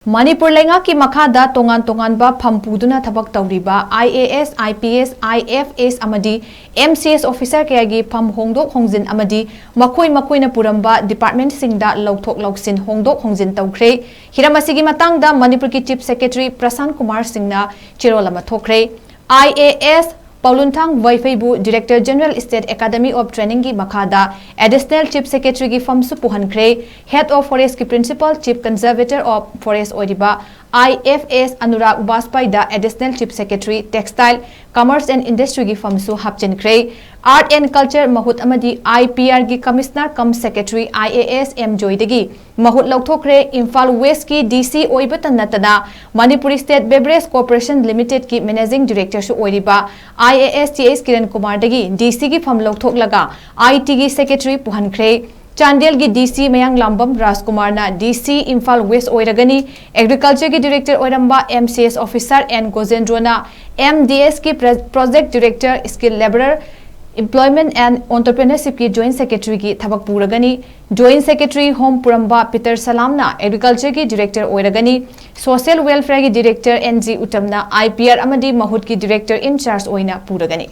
MANIPUR LEINGAKKI MAKHADA TONGANBA PUDUNA THABAK TOURIBA IAS, IPS, IFS amadi MCS officer kayagi Pham Hongdok Hongjin amadi makoi na puramba department singda lauthok lauksin Hongdok Hongjin Toukhre hiramasigi matangda Manipur ki Chief Secretary Prasan Kumar Singhna chirolama thokre IAS Paulunthang Waifeibu Director General State Academy of Training ki Makhada Additional Chief Secretary ki Famsu Puhankre Head of Forest ki Principal Chief Conservator of Forest Oiriba IFS Anurag Baspaida Additional Chief Secretary Textile Commerce and Industry ki Famsu Hapchenkre Art and Culture Mahut Amadi IPR ki Commissioner cum Secretary IAS M Joydagi Mahut Lauthokre Imphal West ki DC Oibatan Natana Manipuri State Beverage Corporation Limited ki Managing Director Su Oiriba IAS TS Kiran Kumar Dagi DC ki Pham Lauthok Laga IT ki Secretary Puhankre Chandel ki DC Mayang Lambam Rajkumar na DC Imphal West Oiragani Agriculture ki Director Oiramba MCS Officer N Gojendro na MDS ki Project Director Skill Laborer Employment and Entrepreneurship ki Joint Secretary ki Thabak Puragani Joint Secretary Home Puramba Peter Salamna Agriculture ki Director Oiragani Social Welfare ki Director NG Utamna IPR amadi Mahut ki Director in charge Oina Puragani